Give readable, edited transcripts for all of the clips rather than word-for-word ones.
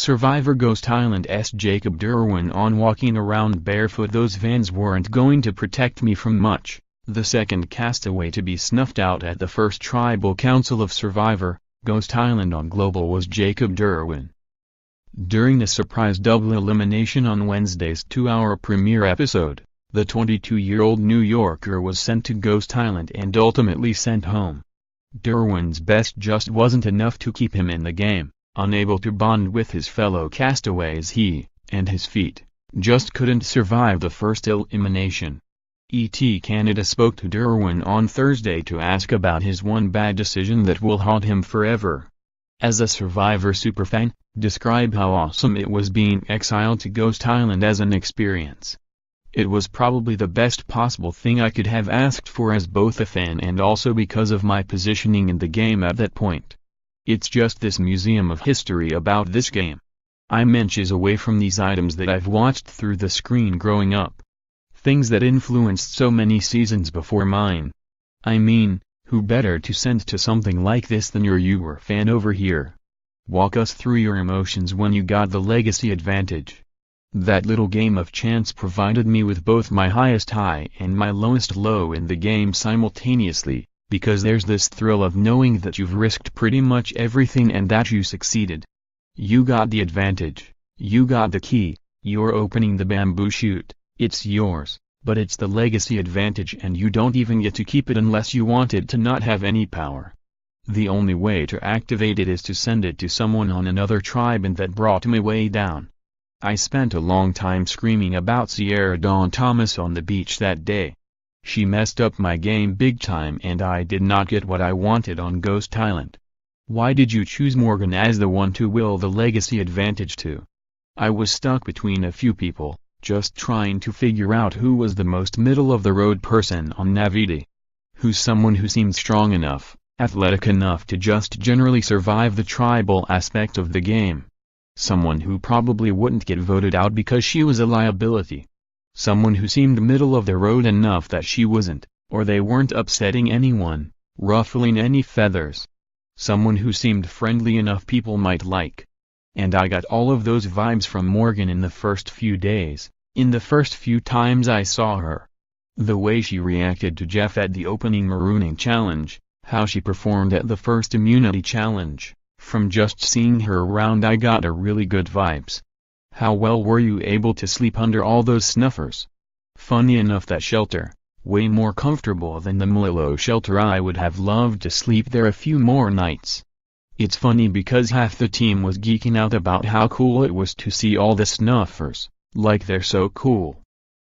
Survivor Ghost Island's Jacob Derwin on walking around barefoot. Those vans weren't going to protect me from much. The second castaway to be snuffed out at the first Tribal Council of Survivor, Ghost Island on Global was Jacob Derwin. During the surprise double elimination on Wednesday's 2-hour premiere episode, the 22-year-old New Yorker was sent to Ghost Island and ultimately sent home. Derwin's best just wasn't enough to keep him in the game. Unable to bond with his fellow castaways, he, and his feet, just couldn't survive the first elimination. ET Canada spoke to Derwin on Thursday to ask about his one bad decision that will haunt him forever. As a Survivor superfan, describe how awesome it was being exiled to Ghost Island as an experience. It was probably the best possible thing I could have asked for as both a fan and also because of my positioning in the game at that point. It's just this museum of history about this game. I'm inches away from these items that I've watched through the screen growing up. Things that influenced so many seasons before mine. I mean, who better to send to something like this than your fan over here? Walk us through your emotions when you got the legacy advantage. That little game of chance provided me with both my highest high and my lowest low in the game simultaneously. Because there's this thrill of knowing that you've risked pretty much everything and that you succeeded. You got the advantage, you got the key, you're opening the bamboo chute, it's yours, but it's the legacy advantage and you don't even get to keep it unless you want it to not have any power. The only way to activate it is to send it to someone on another tribe, and that brought me way down. I spent a long time screaming about Sierra Dawn Thomas on the beach that day. She messed up my game big time and I did not get what I wanted on Ghost Island. Why did you choose Morgan as the one to will the legacy advantage to? I was stuck between a few people, just trying to figure out who was the most middle-of-the-road person on Navidi. Who's someone who seemed strong enough, athletic enough to just generally survive the tribal aspect of the game. Someone who probably wouldn't get voted out because she was a liability. Someone who seemed middle of the road enough that she wasn't, or they weren't upsetting anyone, ruffling any feathers. Someone who seemed friendly enough people might like. And I got all of those vibes from Morgan in the first few days, in the first few times I saw her. The way she reacted to Jeff at the opening marooning challenge, how she performed at the first immunity challenge, from just seeing her around I got a really good vibes. How well were you able to sleep under all those snuffers? Funny enough, that shelter, way more comfortable than the Mlilo shelter. I would have loved to sleep there a few more nights. It's funny because half the team was geeking out about how cool it was to see all the snuffers, like they're so cool.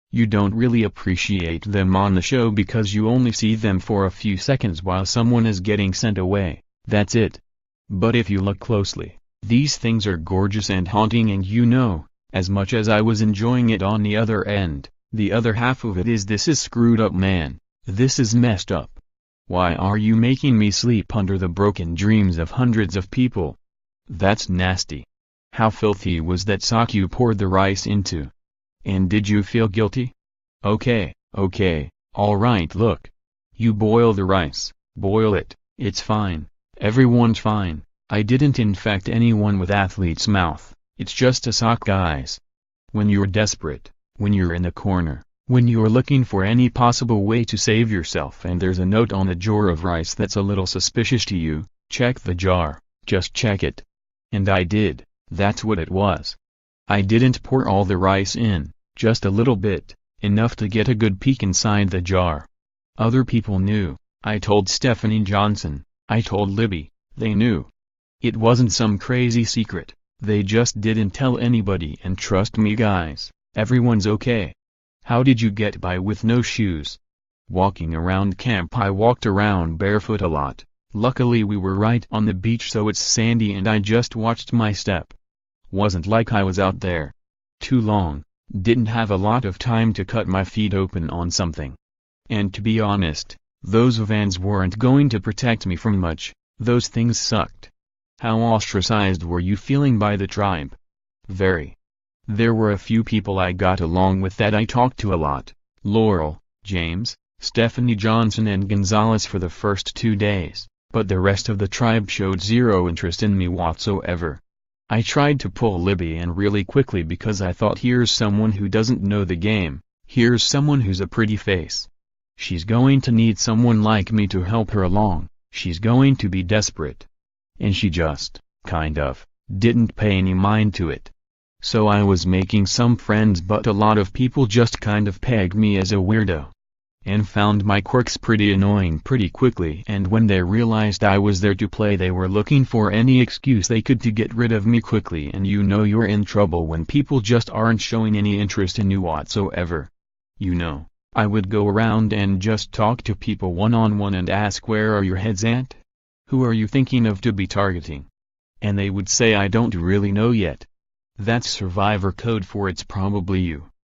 You don't really appreciate them on the show because you only see them for a few seconds while someone is getting sent away, that's it. But if you look closely, these things are gorgeous and haunting, and you know, as much as I was enjoying it on the other end, the other half of it is this is screwed up, man, this is messed up. Why are you making me sleep under the broken dreams of hundreds of people? That's nasty. How filthy was that sock you poured the rice into? And did you feel guilty? Okay, alright, look. You boil the rice, boil it, it's fine, everyone's fine. I didn't infect anyone with athlete's mouth, it's just a sock, guys. When you're desperate, when you're in a corner, when you're looking for any possible way to save yourself and there's a note on the jar of rice that's a little suspicious to you, check the jar, just check it. And I did, that's what it was. I didn't pour all the rice in, just a little bit, enough to get a good peek inside the jar. Other people knew, I told Stephanie Johnson, I told Libby, they knew. It wasn't some crazy secret, they just didn't tell anybody, and trust me guys, everyone's okay. How did you get by with no shoes? Walking around camp, I walked around barefoot a lot. Luckily we were right on the beach so it's sandy and I just watched my step. Wasn't like I was out there too long, didn't have a lot of time to cut my feet open on something. And to be honest, those vans weren't going to protect me from much, those things sucked. How ostracized were you feeling by the tribe? Very. There were a few people I got along with that I talked to a lot, Laurel, James, Stephanie Johnson and Gonzalez for the first 2 days, but the rest of the tribe showed zero interest in me whatsoever. I tried to pull Libby in really quickly because I thought, here's someone who doesn't know the game, here's someone who's a pretty face. She's going to need someone like me to help her along, she's going to be desperate. And she just, kind of, didn't pay any mind to it. So I was making some friends, but a lot of people just kind of pegged me as a weirdo. And found my quirks pretty annoying pretty quickly, and when they realized I was there to play, they were looking for any excuse they could to get rid of me quickly. And you know you're in trouble when people just aren't showing any interest in you whatsoever. You know, I would go around and just talk to people one-on-one and ask, where are your heads at? Who are you thinking of to be targeting? And they would say, I don't really know yet. That's survivor code for it's probably you.